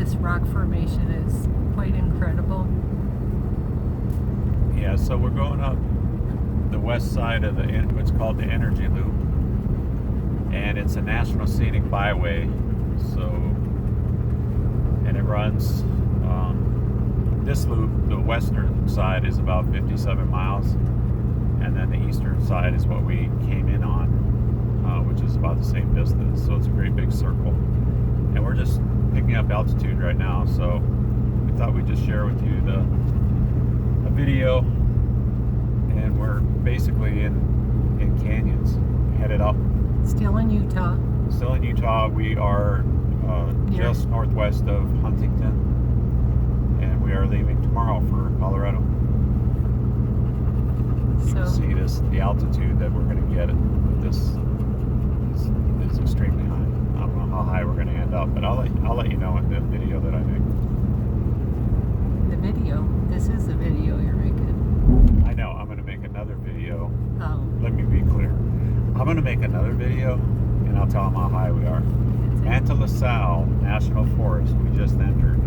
This rock formation is quite incredible. Yeah, so we're going up the west side of what's called the Energy Loop, and it's a National Scenic Byway. So, and it runs. This loop, the western side, is about 57 miles, and then the eastern side is what we came in on, which is about the same distance. So it's a great big circle, and we're just picking up altitude right now. So we thought we'd just share with you a video, and we're basically in canyons, headed up. Still in Utah. Still in Utah. We are just northwest of Huntington, and we are leaving tomorrow for Colorado. You can see the altitude that we're going to get at this is extremely high. I don't know how high we're going to end up, but I'll let you know in the video that I make. The video? This is the video you're making. I know. I'm going to make another video. Oh. Let me be clear. I'm going to make another video, and I'll tell them how high we are. Manta LaSalle National Forest. We just entered.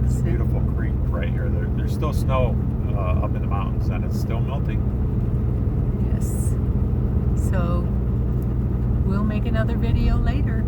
It's a beautiful creek right here. There's still snow up in the mountains, and it's still melting. Yes. So we'll make another video later.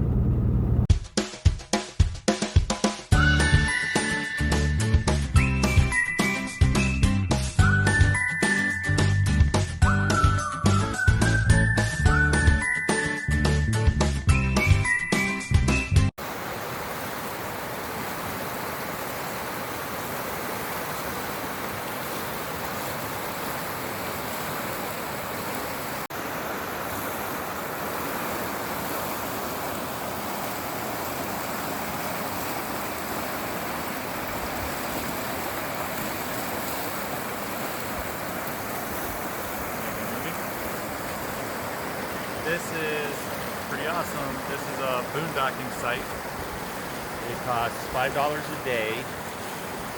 This is pretty awesome. This is a boondocking site. It costs $5 a day,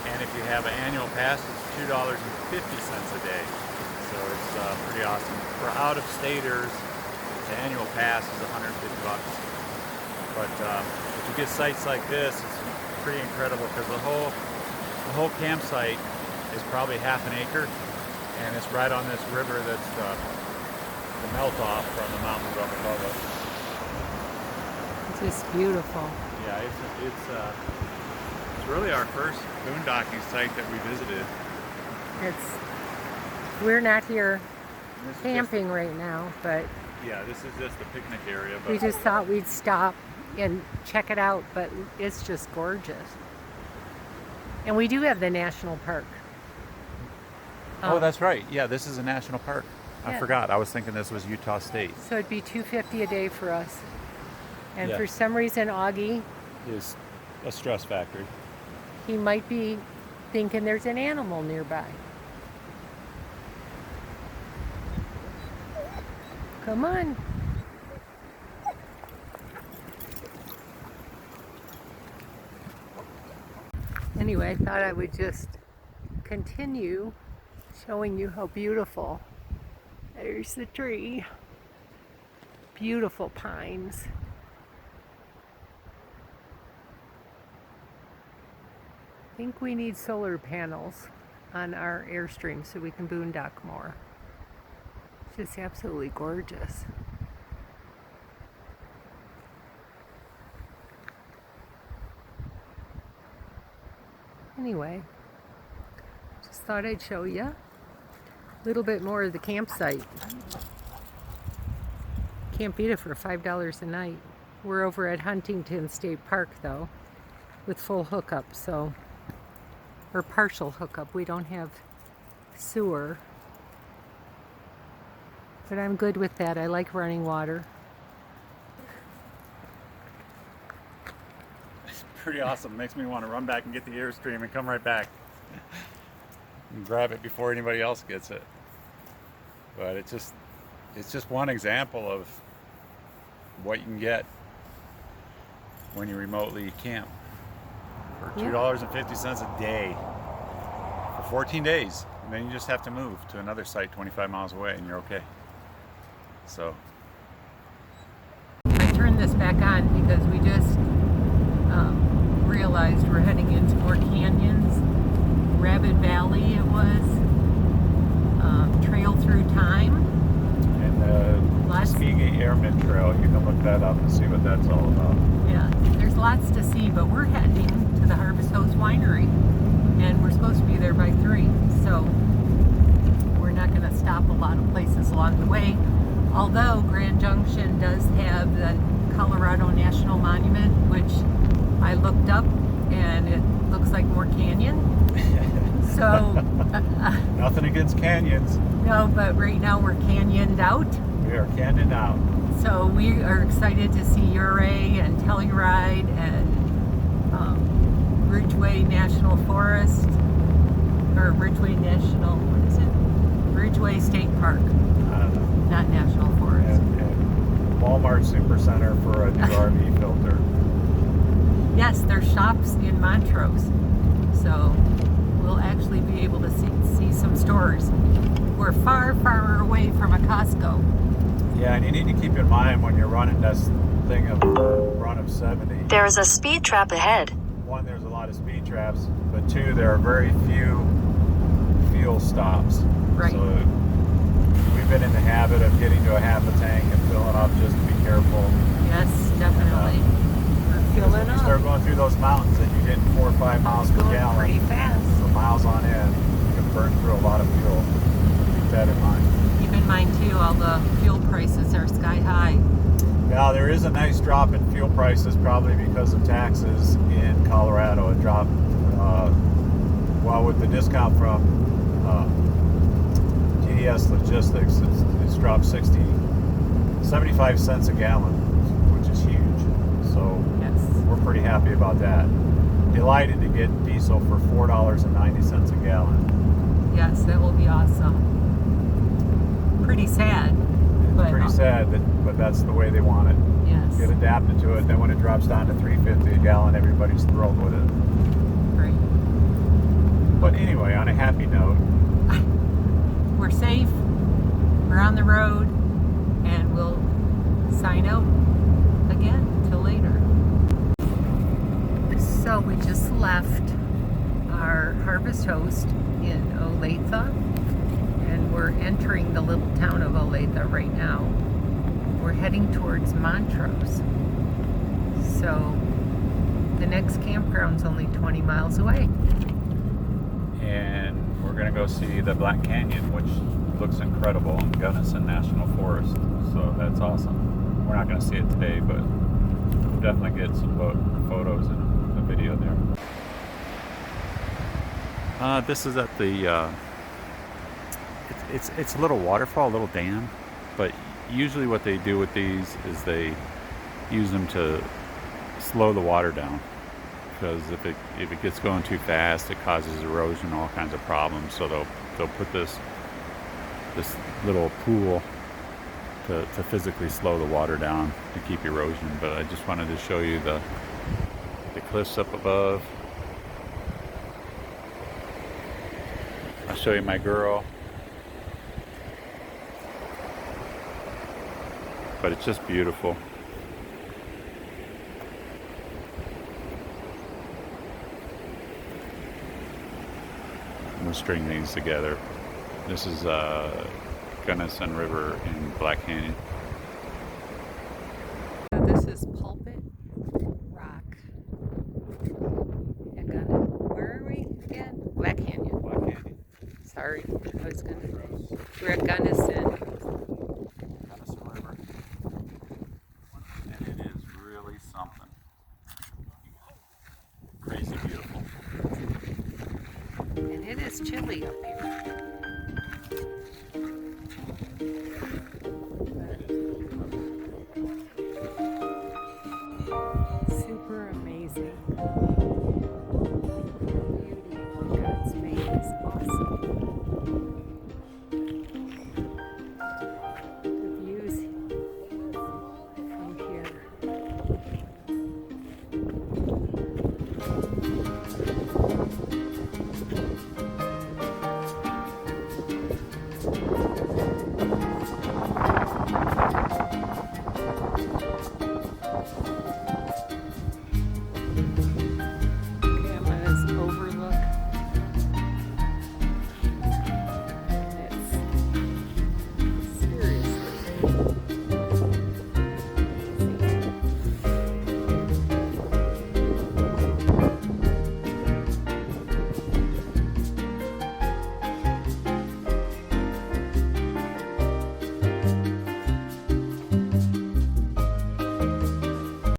and if you have an annual pass, it's $2.50 a day. So it's pretty awesome. For out-of-staters, the annual pass is $150. But if you get sites like this, it's pretty incredible because the whole campsite is probably half an acre, and it's right on this river that's the melt off from the mountains up above us. It's just beautiful. Yeah, it's really our first boondocking site that we visited. We're not here camping right now, but yeah, this is just a picnic area. But we just thought we'd stop and check it out, but it's just gorgeous. And we do have the national park. Oh, that's right. Yeah, this is a national park. I Yeah. forgot. I was thinking this was Utah State. So it'd be $250 a day for us. And Yeah. for some reason, Augie, Is a stress factory. he might be thinking there's an animal nearby. Come on. Anyway, I thought I would just continue showing you how beautiful. There's the tree. Beautiful pines. I think we need solar panels on our Airstream so we can boondock more. It's just absolutely gorgeous. Anyway, just thought I'd show you a little bit more of the campsite. Can't beat it for $5 a night. We're over at Huntington State Park though, with full hookup, so, or partial hookup. We don't have sewer, but I'm good with that. I like running water. It's pretty awesome. Makes me want to run back and get the Airstream and come right back and grab it before anybody else gets it. But it's just one example of what you can get when you remotely camp for $2.50 a day for 14 days. And then you just have to move to another site 25 miles away and you're okay. So I turned this back on because we just realized we're heading into more canyons. Rabbit Valley it was. Trail Through Time. And the Lots. Tuskegee Airman Trail, you can look that up and see what that's all about. Yeah, there's lots to see, but we're heading to the Harvest Host Winery. And we're supposed to be there by 3, so we're not going to stop a lot of places along the way. Although Grand Junction does have the Colorado National Monument, which I looked up, and it looks like more canyon. So, Nothing against canyons. no, but right now we're canyoned out. We are canyoned out. So we are excited to see Ouray and Telluride and Ridgway National Forest, or Ridgway National, what is it? Ridgway State Park, I don't know. not National Forest. And Walmart Supercenter for a new RV filter. Yes, there's shops in Montrose, so we'll actually be able to see some stores. We're far, far away from a Costco. Yeah, and you need to keep in mind when you're running this thing of run of 70. There is a speed trap ahead. One, there's a lot of speed traps, but 2, there are very few fuel stops. Right. So we've been in the habit of getting to a half a tank and filling up just to be careful. Yes, definitely. We're Because filling when you start up. going through those mountains and you're getting 4 or 5 miles per Going gallon, pretty fast. for miles on end, you can burn through a lot of fuel. Keep that in mind. Keep in mind too, all the fuel prices are sky high. Now, there is a nice drop in fuel prices, probably because of taxes in Colorado. It dropped, well, with the discount from GDS Logistics, it's dropped 75 cents a gallon, which is huge. So Yes. we're pretty happy about that. Delighted to get diesel for $4.90 a gallon. Yes, that will be awesome. Pretty sad, but Pretty sad, but that's the way they want it. yes, Get adapted to it. Then when it drops down to $3.50 a gallon, everybody's thrilled with it. great. But anyway, on a happy note, We're safe. We're on the road, and we'll sign out again till later. So we just left our Harvest Host in Olathe, and we're entering the little town of Olathe right now. We're heading towards Montrose. So the next campground's only 20 miles away. and we're going to go see the Black Canyon, which looks incredible in Gunnison National Forest. So that's awesome. We're not going to see it today, but we'll definitely get some photos and a video there. This is at the it's a little waterfall, a little dam, but usually what they do with these is they use them to slow the water down, because if it gets going too fast, it causes erosion, all kinds of problems. So they'll put this little pool to physically slow the water down to keep erosion. But I just wanted to show you the cliffs up above. I'll show you my girl. But it's just beautiful. We'll string these together. This is Gunnison River in Black Canyon. So this is Pulpit Rock. Where are we again? Black Canyon. Black Canyon. Sorry, we're at Gunnison. Gunnison River. And it is really something. Crazy beautiful. And it is chilly up here.